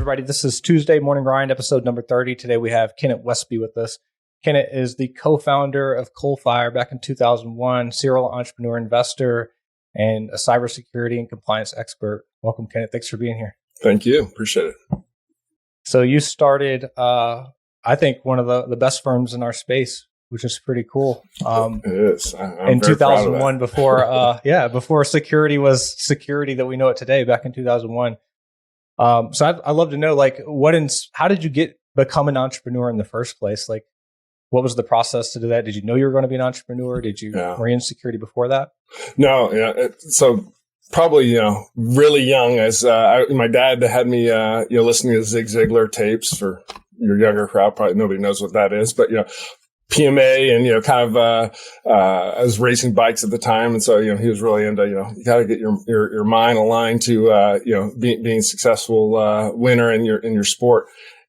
everybody. This is Tuesday Morning Grind, episode number 30. Today we have Kennet Westby with us. Kennet is the co-founder of Coalfire back in 2001, serial entrepreneur, investor, and a cybersecurity and compliance expert. Welcome, Kennet. Thanks for being here. Thank you. Appreciate it. So you started, I think, one of the best firms in our space, which is pretty cool. It is. I'm in very 2001, before security was security that we know it today, back in 2001. So I'd love to know, how did you become an entrepreneur in the first place? Like, what was the process to do that? Did you know you were going to be an entrepreneur? Were you in security before that? No. Yeah. So probably, really young as, my dad had me, listening to Zig Ziglar tapes. For your younger crowd, probably nobody knows what that is, but, PMA and, I was racing bikes at the time. And so, he was really into, you got to get your mind aligned to, being a successful, winner in your sport.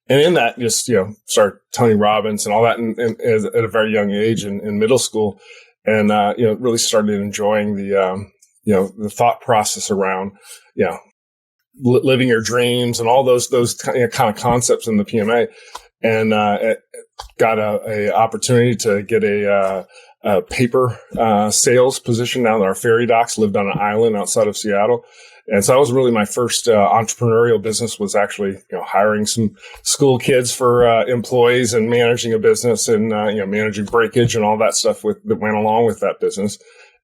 And in that, just, started Tony Robbins and all that at a very young age in middle school. And, really started enjoying the thought process around, living your dreams and all those kind of concepts in the PMA. And, got a opportunity to get a paper, sales position down at our ferry docks. Lived on an island outside of Seattle. And so that was really my first entrepreneurial business, was actually, hiring some school kids for employees and managing a business and, managing breakage and all that stuff that went along with that business.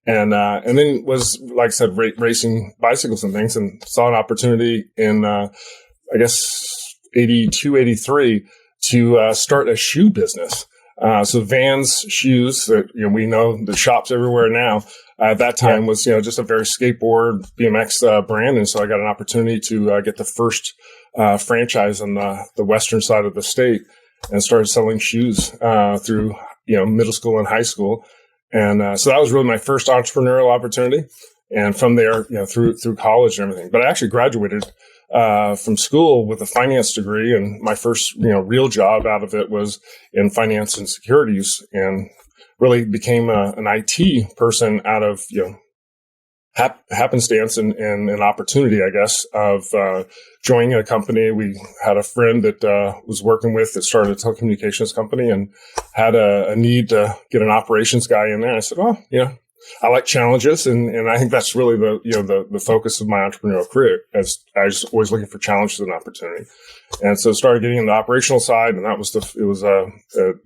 And then was, like I said, racing bicycles and things, and saw an opportunity in, 82, 83 to start a shoe business. So Vans shoes that, we know the shops everywhere now. At that time was, just a very skateboard BMX brand. And so I got an opportunity to get the first franchise on the western side of the state, and started selling shoes through, middle school and high school. And so that was really my first entrepreneurial opportunity. And from there, through college and everything. But I actually graduated from school with a finance degree, and my first, real job out of it was in finance and securities, and really became an IT person out of, happenstance and an opportunity, I guess, of joining a company. We had a friend that was working with that started a telecommunications company and had a need to get an operations guy in there. And I said, well, I like challenges, and I think that's really the focus of my entrepreneurial career, as I was always looking for challenges and opportunity. And so started getting in the operational side, and that was it was a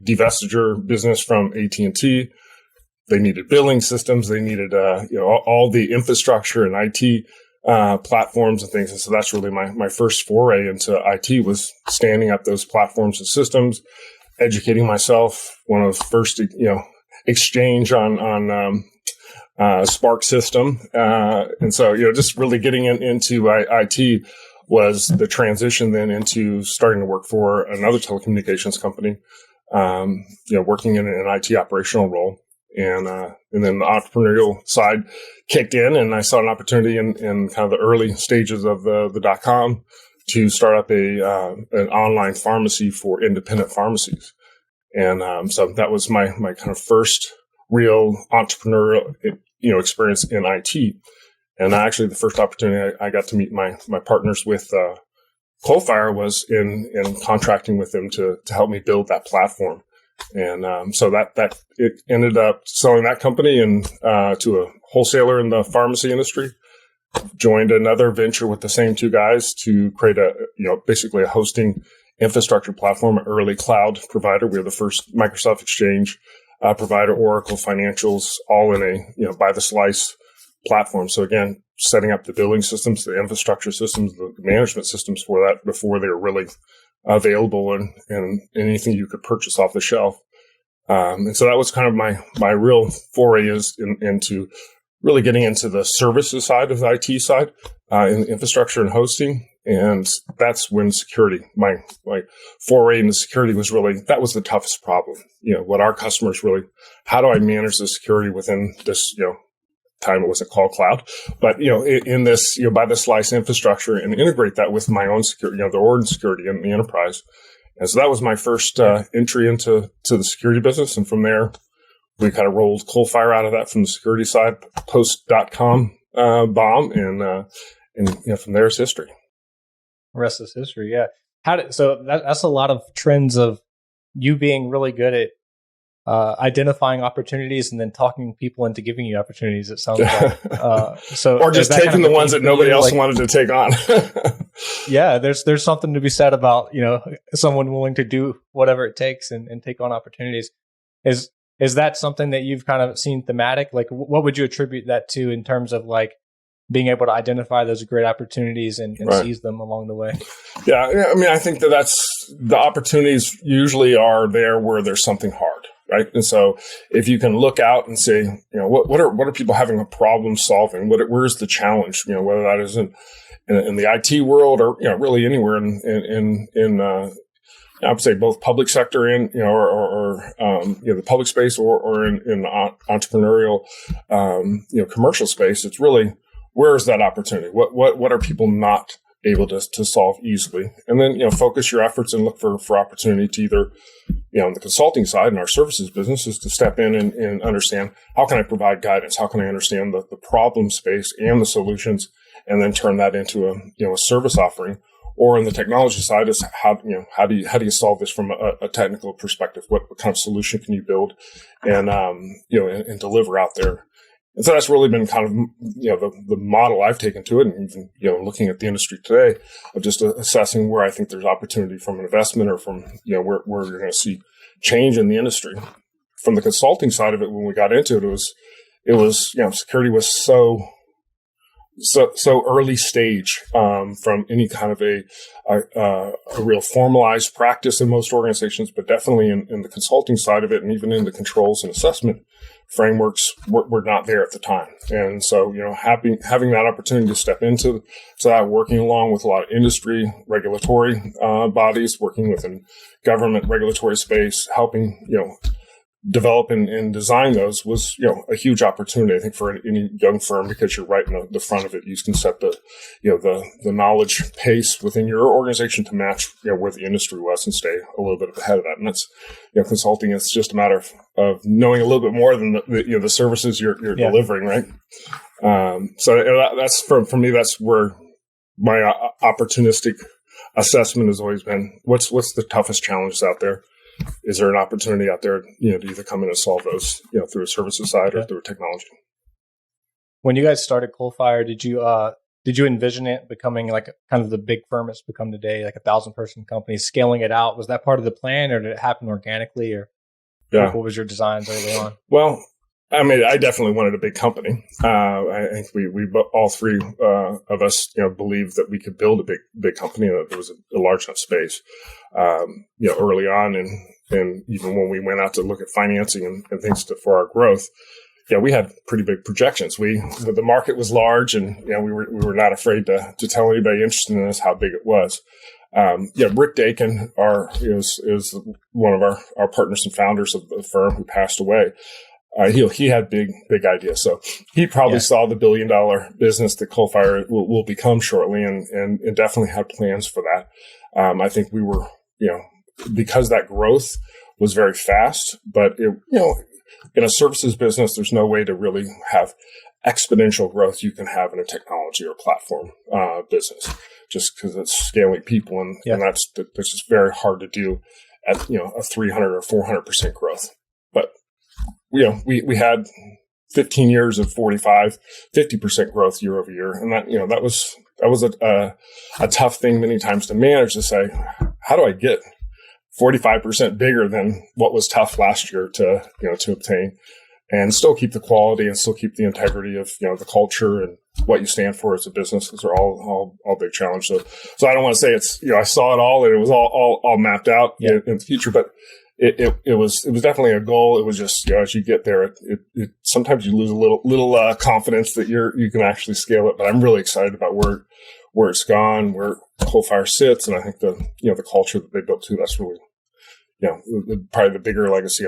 divestiture business from AT&T. They needed billing systems, they needed all the infrastructure and IT platforms and things. And so that's really my first foray into IT, was standing up those platforms and systems, educating myself. One of the first exchange on Spark system. And so, just really getting into IT was the transition then into starting to work for another telecommunications company, working in an IT operational role. And then the entrepreneurial side kicked in, and I saw an opportunity in kind of the early stages of the .com to start up an online pharmacy for independent pharmacies. And so that was my kind of first real entrepreneurial, experience in IT. And actually, the first opportunity I got to meet my partners with Coalfire was in contracting with them to help me build that platform. And so that it ended up selling that company and to a wholesaler in the pharmacy industry. Joined another venture with the same two guys to create basically a hosting infrastructure platform, an early cloud provider. We were the first Microsoft Exchange provider, Oracle financials, all in a by the slice platform. So again, setting up the billing systems, the infrastructure systems, the management systems for that before they were really available and anything you could purchase off the shelf. And so that was kind of my real foray into really getting into the services side of the IT side, in infrastructure and hosting. And that's when security, my foray into security that was the toughest problem. What our customers really, how do I manage the security within this, time it wasn't called cloud, but, in this, by the slice infrastructure, and integrate that with my own security, the Orton security in the enterprise. And so that was my first entry into the security business. And from there, we kind of rolled Coalfire out of that from the security side, post .com bomb, and from there is history. The rest is history. Yeah. That's a lot of trends of you being really good at identifying opportunities and then talking people into giving you opportunities. It sounds like, or just taking the ones that nobody else wanted to take on. Yeah, there's something to be said about, someone willing to do whatever it takes and take on opportunities. Is that something that you've kind of seen thematic? Like, what would you attribute that to in terms of like being able to identify those great opportunities and seize them along the way? Yeah, I mean, I think that's the opportunities usually are there where there's something hard, right? And so if you can look out and say, what are people having a problem solving? Where's the challenge? Whether that is in the IT world or really anywhere in I would say both public sector and the public space or in entrepreneurial commercial space. It's really, where is that opportunity? What are people not able to solve easily? And then focus your efforts and look for opportunity to either on the consulting side in our services business is to step in and understand, how can I provide guidance? How can I understand the problem space and the solutions, and then turn that into a service offering? Or in the technology side is how do you solve this from a technical perspective? What kind of solution can you build and and deliver out there? And so that's really been kind of the model I've taken to it, and even looking at the industry today of just assessing where I think there's opportunity from an investment or from where you're going to see change in the industry. From the consulting side of it, when we got into it, it was security was so early stage from any kind of a real formalized practice in most organizations, but definitely in the consulting side of it, and even in the controls and assessment frameworks were not there at the time. And so having that opportunity to step into that, working along with a lot of industry regulatory bodies, working within government regulatory space, helping develop and design those was, a huge opportunity, I think, for any young firm, because you're right in the front of it. You can set the knowledge pace within your organization to match, where the industry was, and stay a little bit ahead of that. And that's, consulting is just a matter of knowing a little bit more than the services you're delivering, right? So that's for me, that's where my opportunistic assessment has always been, what's the toughest challenges out there? Is there an opportunity out there, to either come in and solve those, through a services side or through technology? When you guys started Coalfire, did you envision it becoming like kind of the big firm it's become today, like 1,000-person company, scaling it out? Was that part of the plan, or did it happen organically, or what was your designs early on? Well, I mean, I definitely wanted a big company. I think we all three of us, believed that we could build a big company, and that there was a large enough space, early on, and even when we went out to look at financing and things for our growth, we had pretty big projections. The market was large, and we were not afraid to tell anybody interested in us how big it was. Rick Dakin is one of our partners and founders of the firm, who passed away. He had big ideas. So he probably saw the $1 billion business that Coalfire will become shortly, and definitely had plans for that. I think we were, because that growth was very fast, but in a services business, there's no way to really have exponential growth you can have in a technology or platform business, just because it's scaling people, and that's just very hard to do at a 300 or 400% growth. But we had 15 years of 45, 50% growth year over year. And that was a tough thing many times to manage, to say, how do I get 45% bigger than what was tough last year to obtain, and still keep the quality and still keep the integrity of, the culture and what you stand for as a business. Those are all big challenges. So I don't want to say it's, I saw it all and it was all mapped out in the future, but it was definitely a goal. It was just, as you get there, it sometimes you lose a little confidence that you can actually scale it. But I'm really excited about where it's gone, where Coalfire sits, and I think the culture that they built too. That's really, probably the bigger legacy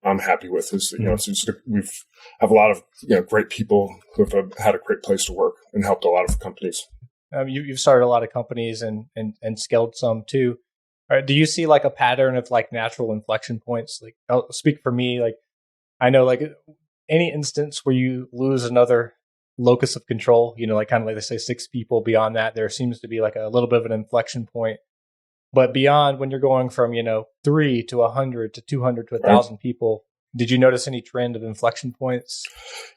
I'm happy with is it's just, we've have a lot of great people who have had a great place to work and helped a lot of companies. You've started a lot of companies and scaled some too. Do you see like a pattern of like natural inflection points? Like, I'll speak for me. Like, I know like any instance where you lose another locus of control, like kind of like they say 6 people. Beyond that, there seems to be like a little bit of an inflection point. But beyond, when you're going from, 3 to 100 to 200 to 1,000 people, did you notice any trend of inflection points?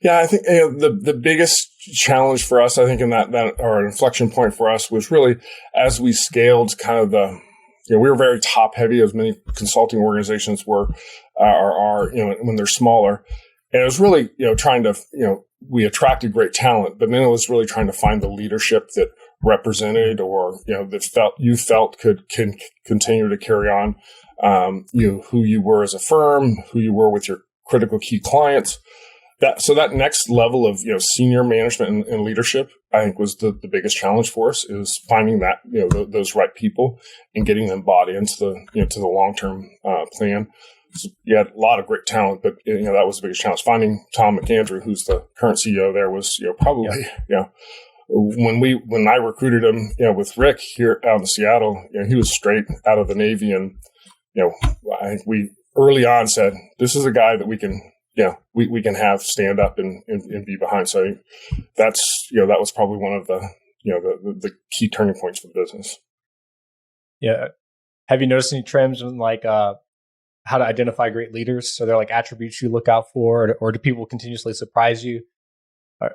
Yeah, I think the biggest challenge for us, I think, in that or inflection point for us was really as we scaled kind of we were very top heavy, as many consulting organizations were, are when they're smaller. And it was really, trying to, we attracted great talent, but then it was really trying to find the leadership that represented or, that you felt can continue to carry on, who you were as a firm, who you were with your critical key clients. That next level of, senior management and leadership, I think was the biggest challenge for us, is finding that, those right people and getting them bought into to the long-term plan. So you had a lot of great talent, but that was the biggest challenge. Finding Tom McAndrew, who's the current CEO there, was probably when I recruited him, with Rick here out in Seattle, he was straight out of the Navy, and I think we early on said, this is a guy that we can we can have stand up and be behind. So I think that's that was probably one of the key turning points for the business. Yeah. Have you noticed any trends in how to identify great leaders? So they're like attributes you look out for, or do people continuously surprise you? What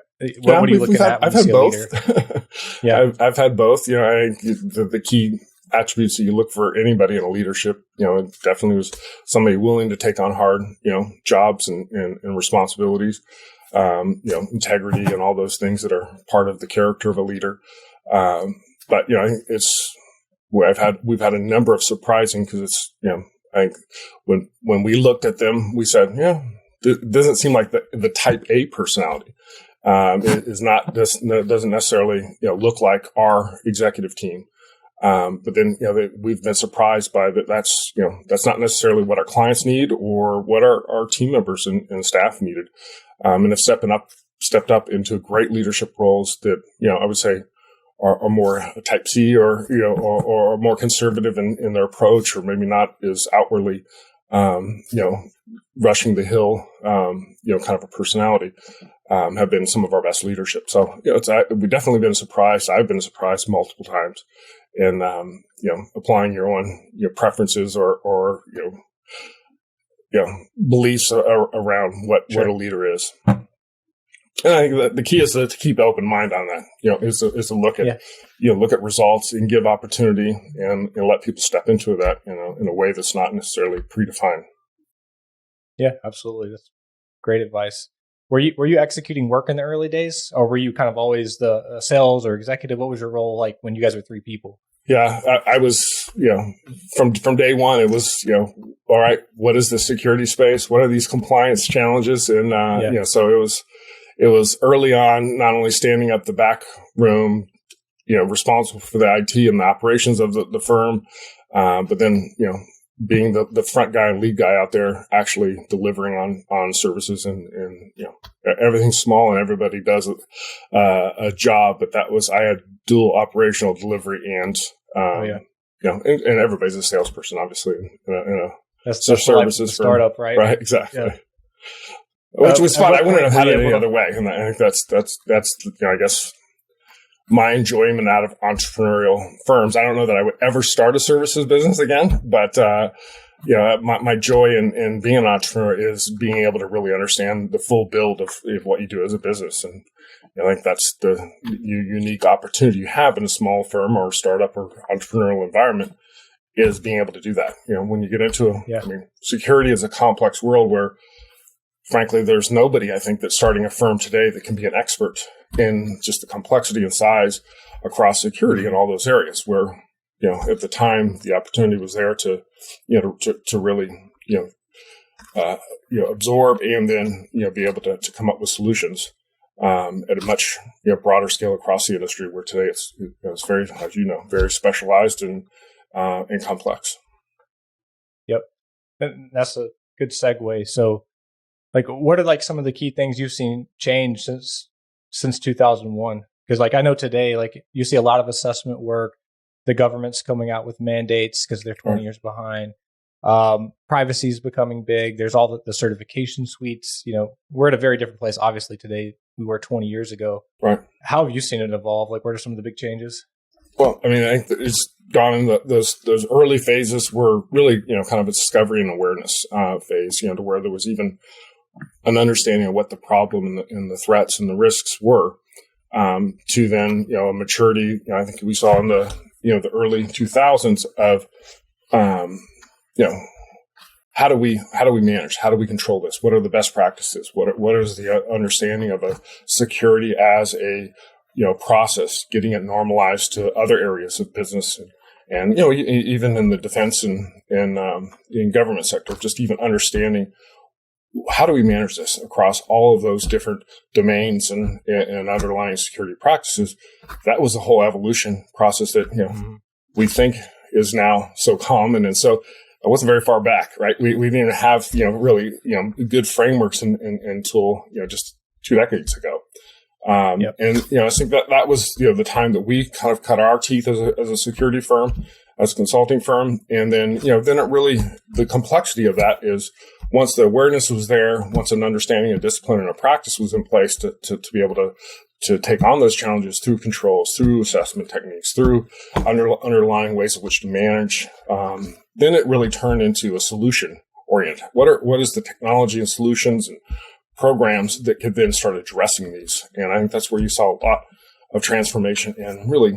are you looking at? I've had both. Yeah, I've had both. I think the key attributes that you look for anybody in a leadership, it definitely was somebody willing to take on hard, jobs and responsibilities, integrity and all those things that are part of the character of a leader. But I think we've had a number of surprising, because it's I think when we looked at them, we said, it doesn't seem like the type A personality. It doesn't necessarily look like our executive team. But then we've been surprised by that. That's not necessarily what our clients need or what our team members and staff needed. And have stepped up into great leadership roles that I would say are more type C or more conservative in their approach, or maybe not as outwardly rushing the hill, kind of a personality, have been some of our best leadership. So, we've definitely been surprised. I've been surprised multiple times in, applying your own, preferences or beliefs around what a leader is. And I think that the key is to keep an open mind on that, is to look at, look at results and give opportunity and let people step into that, in a way that's not necessarily predefined. Yeah, absolutely. That's great advice. Were you executing work in the early days, or were you kind of always the sales or executive? What was your role like when you guys were 3 people? Yeah, I was, from day one, it was, all right, what is the security space? What are these compliance challenges? And, so it was early on, not only standing up the back room, responsible for the IT and the operations of the firm, but then, being the front guy and lead guy out there, actually delivering on services and everything's small and everybody does a job. But I had dual operational delivery and, and everybody's a salesperson, obviously, in a services startup, right? Right. Exactly. Yeah. Which was fun. I wouldn't have had it any other way. And I think that's I guess my enjoyment out of entrepreneurial firms. I don't know that I would ever start a services business again, but my joy in being an entrepreneur is being able to really understand the full build of what you do as a business. And I think that's the unique opportunity you have in a small firm or startup or entrepreneurial environment, is being able to do that. When you get into security is a complex world where, frankly, there's nobody, I think, that's starting a firm today that can be an expert in just the complexity and size across security in all those areas where, at the time, the opportunity was there to really, absorb and then, be able to come up with solutions at a much broader scale across the industry, where today it's very, as very specialized and complex. Yep. And that's a good segue. So, what are some of the key things you've seen change since 2001? Because I know today, you see a lot of assessment work. The government's coming out with mandates because they're 20 years behind. Privacy is becoming big. There's all the certification suites. We're at a very different place, obviously, today we were 20 years ago. Right. How have you seen it evolve? Like, what are some of the big changes? Well, I mean, I think that it's gone in those early phases were really, kind of a discovery and awareness phase, to where there was even an understanding of what the problem and the threats and the risks were, to then, a maturity. I think we saw in the early 2000s of, how do we manage? How do we control this? What are the best practices? What is the understanding of a security as a process, getting it normalized to other areas of business, and even in the defense and in government sector, just even understanding how do we manage this across all of those different domains and underlying security practices. That was the whole evolution process that we think is now so common, and so it wasn't very far back, right? We didn't even have really good frameworks until just 2 decades ago. And I think that was the time that we kind of cut our teeth as a security firm, as a consulting firm, and then then it really, the complexity of that is once the awareness was there, once an understanding of discipline and a practice was in place to be able to take on those challenges through controls, through assessment techniques, through underlying ways of which to manage, then it really turned into a solution oriented. What is the technology and solutions and programs that could then start addressing these? And I think that's where you saw a lot of transformation and really,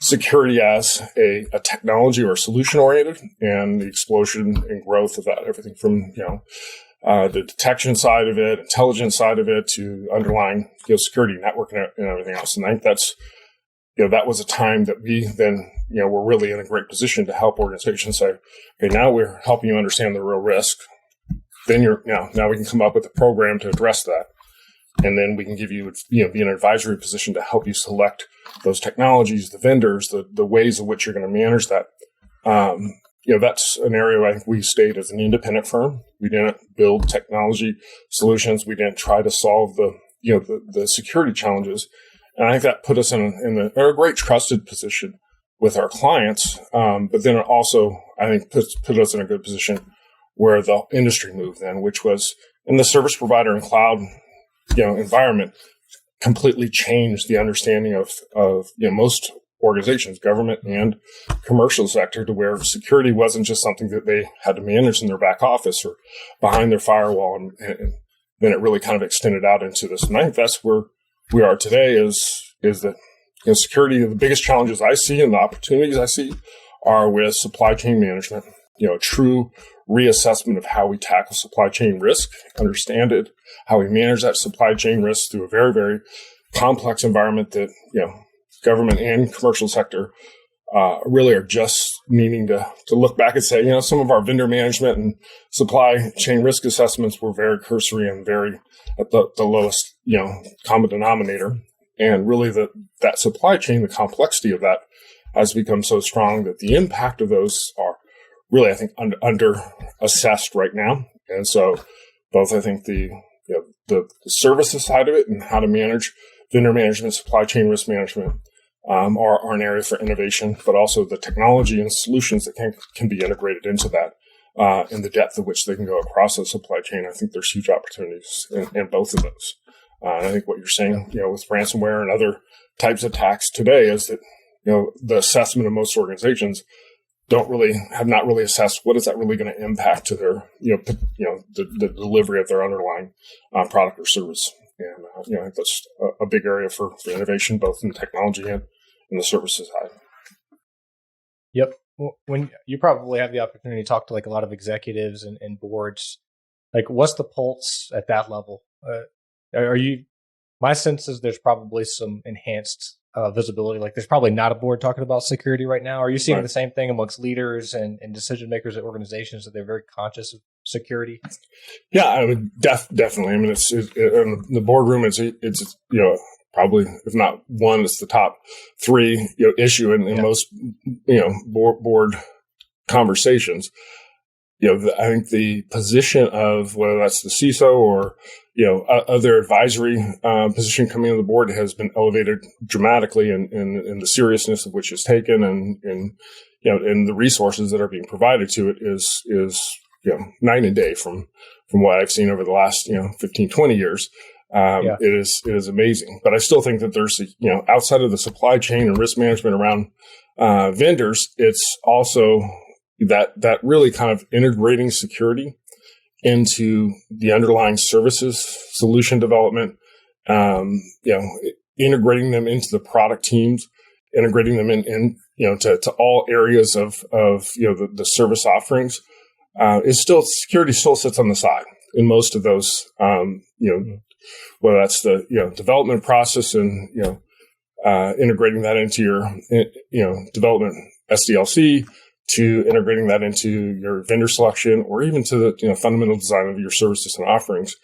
security as a technology or solution oriented, and the explosion and growth of that, everything from, the detection side of it, intelligence side of it, to underlying, security network and everything else. And I think that's, that was a time that we then, were really in a great position to help organizations say, okay, now we're helping you understand the real risk. Then now we can come up with a program to address that. And then we can give you, be in an advisory position to help you select those technologies, the vendors, the ways in which you're going to manage that. That's an area where I think we stayed as an independent firm. We didn't build technology solutions. We didn't try to solve the security challenges. And I think that put us in a great trusted position with our clients. But then it also, I think, put us in a good position where the industry moved then, which was in the service provider and cloud, environment, completely changed the understanding of most organizations, government and commercial sector, to where security wasn't just something that they had to manage in their back office or behind their firewall. And then it really kind of extended out into this. And I think that's where we are today is that, security, the biggest challenges I see and the opportunities I see are with supply chain management, true reassessment of how we tackle supply chain risk, understand it, how we manage that supply chain risk through a very, very complex environment that, government and commercial sector really are just needing to look back and say, some of our vendor management and supply chain risk assessments were very cursory and very at the lowest, common denominator. And really that supply chain, the complexity of that has become so strong that the impact of those are really, I think, under assessed right now. And so both, I think, the services side of it and how to manage vendor management, supply chain risk management are an area for innovation, but also the technology and solutions that can be integrated into that and the depth of which they can go across the supply chain. I think there's huge opportunities in both of those. And I think what you're saying, with ransomware and other types of attacks today is that, the assessment of most organizations have not really assessed what is that really going to impact to their, the delivery of their underlying product or service. And, I think that's a big area for innovation, both in technology and in the services side. Yep. When you probably have the opportunity to talk to like a lot of executives and boards, like what's the pulse at that level? My sense is there's probably some enhanced visibility. Like there's probably not a board talking about security right now. Are you seeing the same thing amongst leaders and decision makers at organizations that they're very conscious of security? Yeah, I mean, definitely. I mean, it's in the boardroom. It's probably, if not one, it's the top three issue in most board conversations. I think the position of whether that's the CISO or other advisory position coming on the board has been elevated dramatically in the seriousness of which is taken and the resources that are being provided to it is night and day from what I've seen over the last 15, 20 years. It is amazing. But I still think that there's, outside of the supply chain and risk management around vendors, it's also that really kind of integrating security into the underlying services, solution development, integrating them into the product teams, integrating them in to all areas of the service offerings. Security still sits on the side in most of those, whether that's the development process and integrating that into your development SDLC, to integrating that into your vendor selection, or even to the fundamental design of your services and offerings.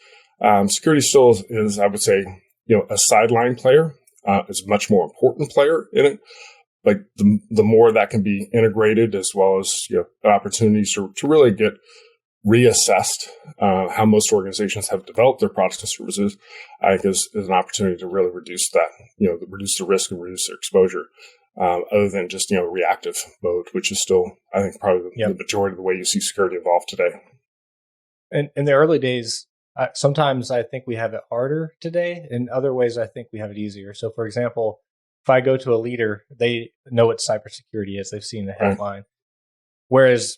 Security still is, I would say, a sideline player. It's a much more important player in it. Like the more that can be integrated, as well as opportunities to really get reassessed how most organizations have developed their products and services, I think is an opportunity to really reduce that, reduce the risk and reduce their exposure, other than just, reactive mode, which is still, I think, probably the majority of the way you see security evolve today. And in the early days, sometimes I think we have it harder today. In other ways, I think we have it easier. So, for example, if I go to a leader, they know what cybersecurity is. They've seen the headline. Right. Whereas,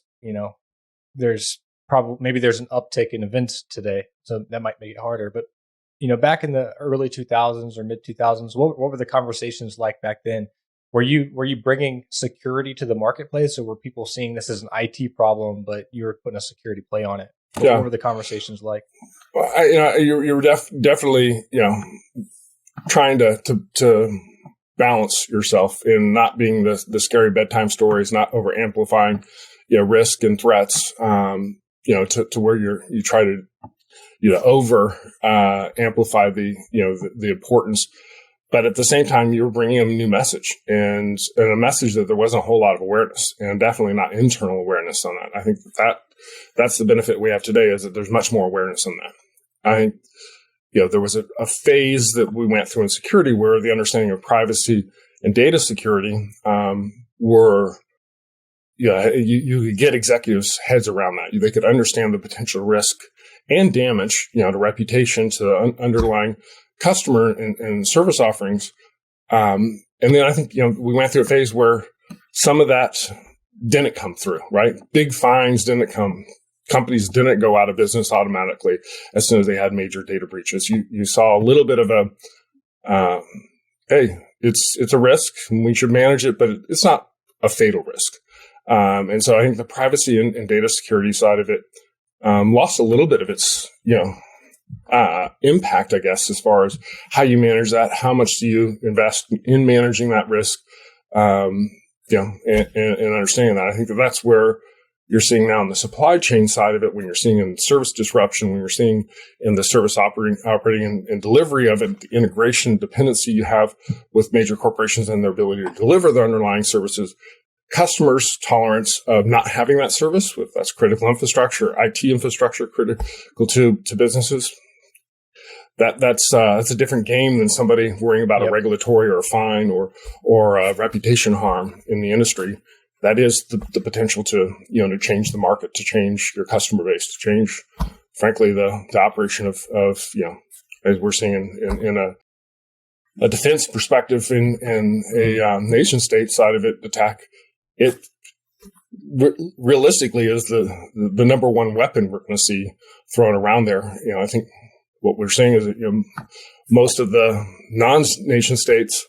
there's maybe there's an uptick in events today, so that might make it harder. But, back in the early 2000s or mid 2000s, what were the conversations like back then? Were you bringing security to the marketplace, or were people seeing this as an IT problem, but you were putting a security play on it? What were the conversations like? Well, you were definitely, trying to balance yourself in not being the scary bedtime stories, not over amplifying, risk and threats, to where you try to, over amplify the importance. But at the same time, you were bringing them a new message and a message that there wasn't a whole lot of awareness, and definitely not internal awareness on that. I think that's the benefit we have today, is that there's much more awareness on that. I think, there was a phase that we went through in security where the understanding of privacy and data security were, you could get executives' heads around that. They could understand the potential risk and damage, to reputation, to the underlying customer and service offerings. And then I think, we went through a phase where some of that didn't come through, right? Big fines didn't come. Companies didn't go out of business automatically as soon as they had major data breaches. You saw a little bit of hey, it's a risk and we should manage it, but it's not a fatal risk. And so I think the privacy and data security side of it lost a little bit of its, impact, I guess, as far as how you manage that, how much do you invest in managing that risk, and understanding that. I think that's where you're seeing now in the supply chain side of it, when you're seeing in service disruption, when you're seeing in the service operating and delivery of it, the integration dependency you have with major corporations and their ability to deliver the underlying services, customers' tolerance of not having that service, with that's critical infrastructure, IT infrastructure critical to businesses. That's a different game than somebody worrying about a regulatory or a fine or a reputation harm in the industry. That is the potential to change the market, to change your customer base, to change, frankly, the operation of as we're seeing in a defense perspective in a nation state side of it, attack. It realistically is the number one weapon we're going to see thrown around there. I think what we're seeing is that most of the non-nation states,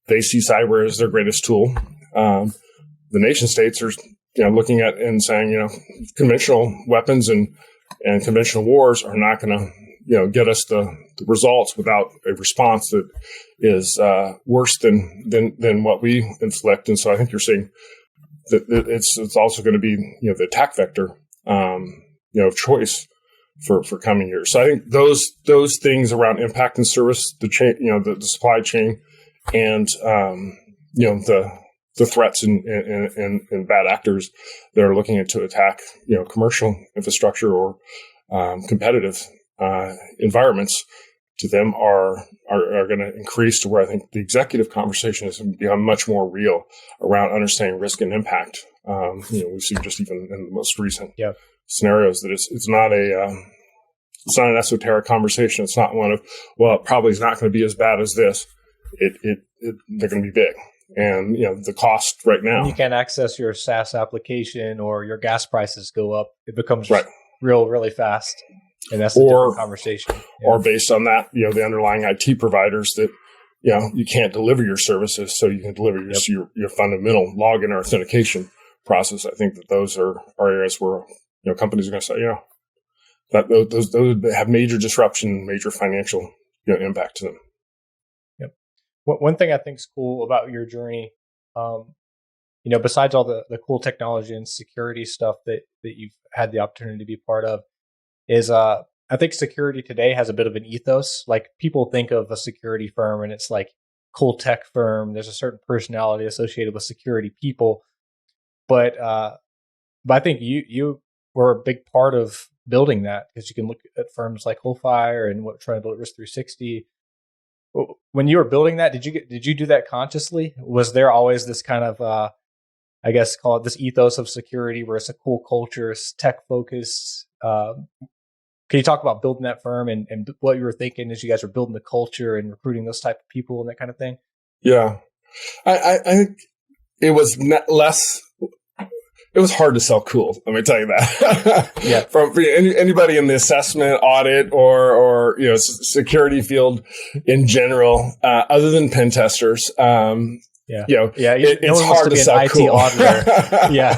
they see cyber as their greatest tool. The nation states are looking at and saying conventional weapons and conventional wars are not going to get us the results without a response that is worse than what we inflict. And so I think you're seeing that it's also going to be the attack vector of choice for coming years. So I think those things around impact and service, the chain, the supply chain, and the threats and bad actors that are looking to attack commercial infrastructure or competitive environments, to them are going to increase to where I think the executive conversation has become much more real around understanding risk and impact. We've seen just even in the most recent scenarios that it's not It's not an esoteric conversation. It's not one of, well, it probably is not going to be as bad as this. They're going to be big. And, the cost right now. You can't access your SaaS application or your gas prices go up. It becomes right. really fast. And that's a different conversation. Yeah. Or based on that, the underlying IT providers that, you can't deliver your services, so you can deliver your fundamental login or authentication process. I think that those are areas where, companies are going to say, that those have major disruption, major financial, impact to them. Yep. One thing I think is cool about your journey, besides all the cool technology and security stuff that you've had the opportunity to be part of, is I think security today has a bit of an ethos. Like, people think of a security firm and it's like cool tech firm. There's a certain personality associated with security people, but I think you were a big part of building that, because you can look at firms like Coalfire and what trying to build Risk 360. When you were building that, did you do that consciously? Was there always this kind of I guess call it this ethos of security where it's a cool culture, it's tech focused? Can you talk about building that firm and what you were thinking as you guys were building the culture and recruiting those type of people and that kind of thing? Yeah, I think it was less. It was hard to sell cool. Let me tell you that. Yeah. From anybody in the assessment, audit, or security field in general, other than pen testers. It's hard to sell cool. Auditor. Yeah.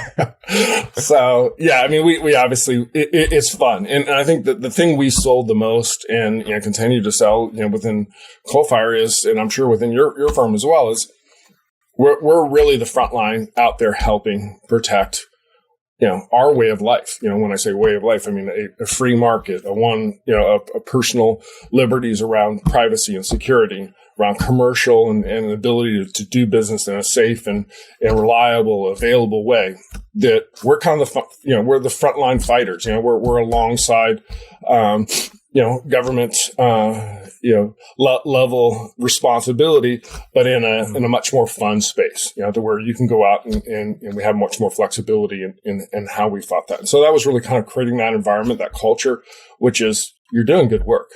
So, I mean, we obviously, it's fun. And I think that the thing we sold the most and, continue to sell, within Coalfire is, and I'm sure within your firm as well, is we're really the front line out there helping protect, our way of life. When I say way of life, I mean a free market, a personal liberties around privacy and security, around commercial and an ability to do business in a safe and reliable, available way. That we're kind of we're the frontline fighters. We're alongside, government, level responsibility, but in a much more fun space. To where you can go out and we have much more flexibility in how we fought that. And so that was really kind of creating that environment, that culture, which is, you're doing good work.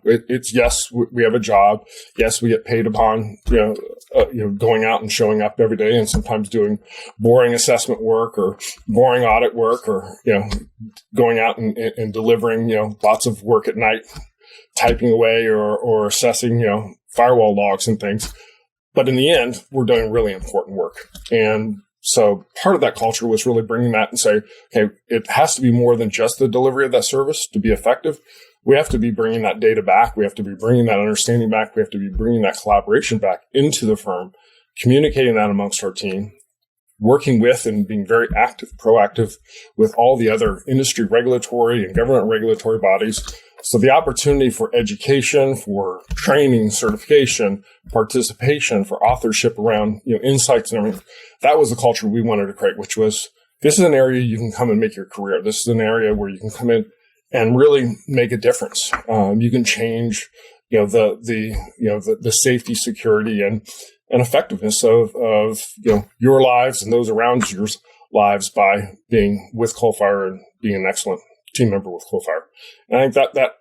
It's yes, we have a job. Yes, we get paid upon, going out and showing up every day, and sometimes doing boring assessment work or boring audit work, or, going out and delivering, lots of work at night, typing away or assessing, firewall logs and things. But in the end, we're doing really important work. And so part of that culture was really bringing that and say, okay, it has to be more than just the delivery of that service to be effective. We have to be bringing that data back. We have to be bringing that understanding back. We have to be bringing that collaboration back into the firm, communicating that amongst our team, working with and being very active, proactive with all the other industry regulatory and government regulatory bodies. So the opportunity for education, for training, certification, participation, for authorship around, insights and everything, that was the culture we wanted to create, which was, this is an area you can come and make your career. This is an area where you can come in and really make a difference. You can change, the safety, security, and effectiveness of your lives and those around yours lives by being with Coalfire and being an excellent team member with Coalfire. And I think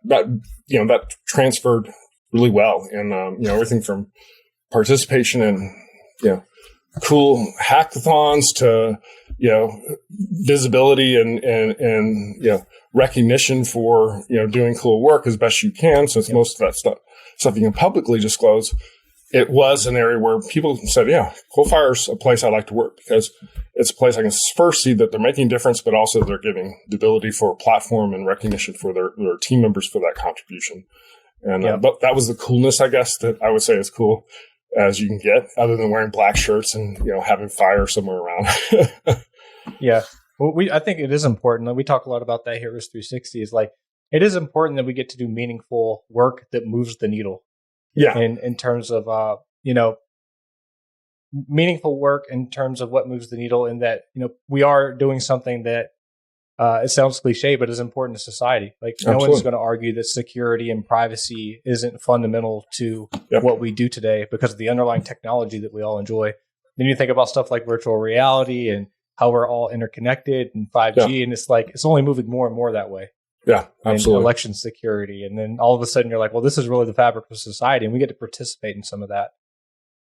that transferred really well. And everything from participation in cool hackathons to visibility and recognition for doing cool work as best you can, since most of that stuff you can publicly disclose. It was an area where people said, Coalfire's a place I like to work, because it's a place I can first see that they're making a difference, but also they're giving the ability for a platform and recognition for their team members for that contribution. And but that was the coolness, I guess, that I would say is cool as you can get, other than wearing black shirts and having fire somewhere around. Yeah. Well, I think it is important. We talk a lot about that here at Risk 360. Is like, it is important that we get to do meaningful work that moves the needle. Yeah. In terms of meaningful work in terms of what moves the needle, in that we are doing something that it sounds cliche, but is important to society. Like, no one's going to argue that security and privacy isn't fundamental to what we do today because of the underlying technology that we all enjoy. Then you think about stuff like virtual reality and how we're all interconnected and 5G, and it's like, it's only moving more and more that way. Yeah, absolutely. And election security. And then all of a sudden you're like, well, this is really the fabric of society, and we get to participate in some of that.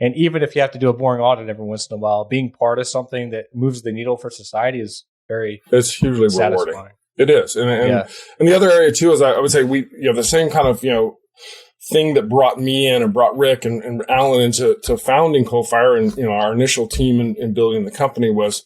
And even if you have to do a boring audit every once in a while, being part of something that moves the needle for society is it's hugely satisfying. Rewarding. It is. And the other area too is I would say the same kind of, thing that brought me in and brought Rick and Alan into founding Coalfire and, our initial team in building the company was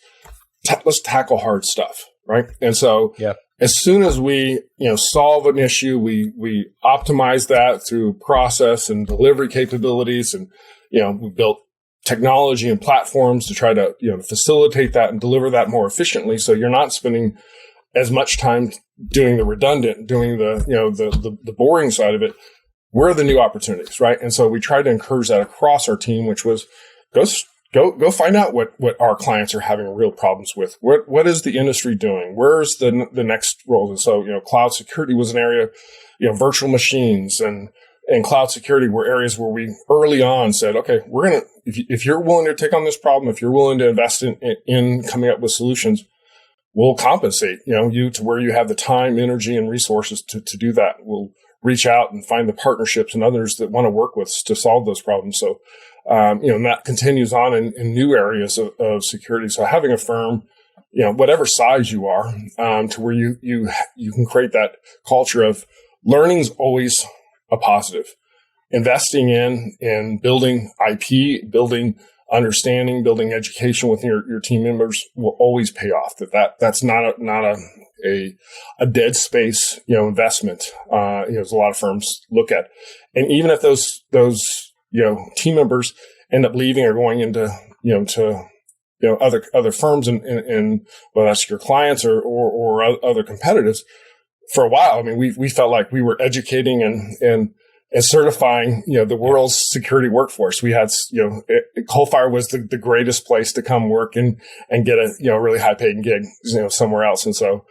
let's tackle hard stuff. Right. And so as soon as we, solve an issue, we optimize that through process and delivery capabilities. And, we built technology and platforms to try to, facilitate that and deliver that more efficiently. So you're not spending as much time doing the redundant, doing the boring side of it. Where are the new opportunities, right? And so we tried to encourage that across our team, which was go find out what our clients are having real problems with. What is the industry doing? Where's the next role? And so, cloud security was an area, virtual machines and cloud security were areas where we early on said, okay, we're going to, if you're willing to take on this problem, if you're willing to invest in coming up with solutions, we'll compensate, you to where you have the time, energy, and resources to do that. We'll reach out and find the partnerships and others that want to work with us to solve those problems. So, and that continues on in new areas of security. So having a firm, whatever size you are, to where you can create that culture of learning is always a positive. Investing in building IP, building understanding, building education with your team members will always pay off. That's not a dead space, investment. There's a lot of firms look at, and even if those team members end up leaving or going into other firms and whether that's your clients or other competitors, for a while, I mean, we felt like we were educating and certifying, the world's security workforce. We had, Coalfire was the greatest place to come work and get a, really high paid gig, somewhere else. And so,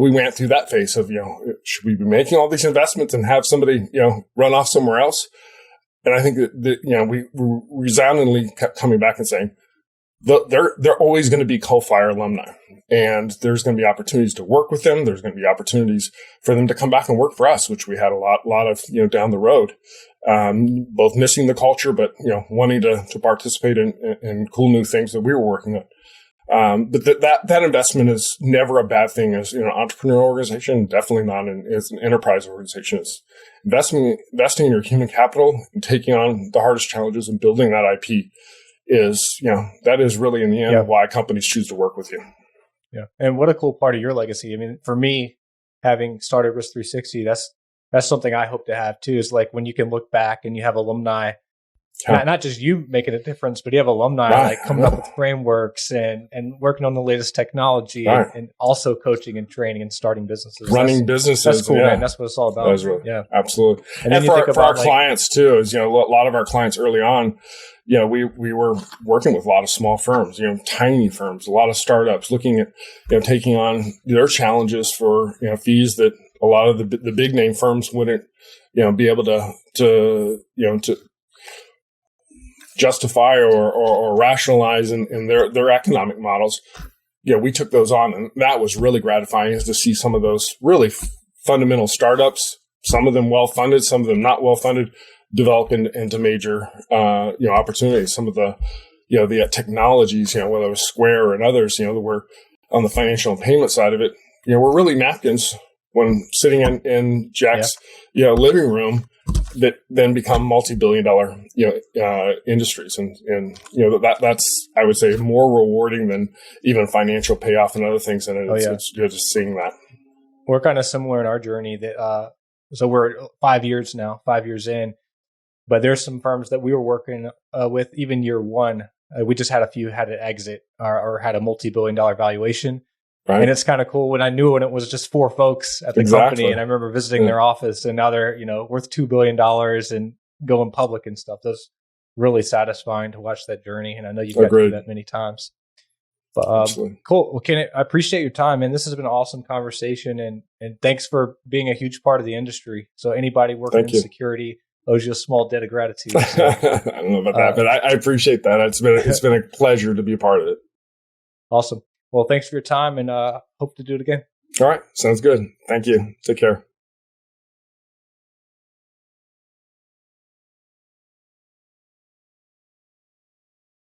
we went through that phase of, should we be making all these investments and have somebody, run off somewhere else? And I think that we resoundingly kept coming back and saying, they're always going to be Coalfire alumni. And there's going to be opportunities to work with them. There's going to be opportunities for them to come back and work for us, which we had a lot of, down the road, both missing the culture, but, wanting to participate in cool new things that we were working on. But that investment is never a bad thing as, an entrepreneurial organization, definitely not as an enterprise organization. It's investing in your human capital and taking on the hardest challenges and building that IP is, that is really in the end why companies choose to work with you. Yeah. And what a cool part of your legacy. I mean, for me, having started Risk 360, that's something I hope to have too, is like when you can look back and you have alumni, not just you making a difference, but you have alumni like coming up with frameworks and working on the latest technology and also coaching and training and starting businesses. Running businesses. That's cool, man. That's what it's all about. That is really, absolutely. And for our clients too, is, a lot of our clients early on, we were working with a lot of small firms, tiny firms, a lot of startups looking at, taking on their challenges for, fees that a lot of the big name firms wouldn't, be able to justify or rationalize in their economic models. We took those on, and that was really gratifying, is to see some of those really fundamental startups, some of them well-funded, some of them not well-funded, develop into major, opportunities. Some of the, the technologies, whether it was Square and others, that were on the financial and payment side of it, were really napkins when sitting in Jack's, living room that then become multi-billion-dollar, industries. And that's, I would say, more rewarding than even financial payoff and other things. And it's just seeing that. We're kind of similar in our journey that, so we're 5 years in. But there's some firms that we were working with even year one. We just had a few had an exit or had a multi-billion-dollar valuation. Right. And it's kind of cool when I knew when it was just 4 folks at the company. And I remember visiting their office, and now they're, worth $2 billion and going public and stuff. That's really satisfying to watch that journey. And I know you've been through that many times. But cool. Well, Kennet, I appreciate your time, and this has been an awesome conversation. And thanks for being a huge part of the industry. So anybody working in security owes you a small debt of gratitude. So, I don't know about that, but I appreciate that. It's been a pleasure to be a part of it. Awesome. Well, thanks for your time, and hope to do it again. All right. Sounds good. Thank you. Take care.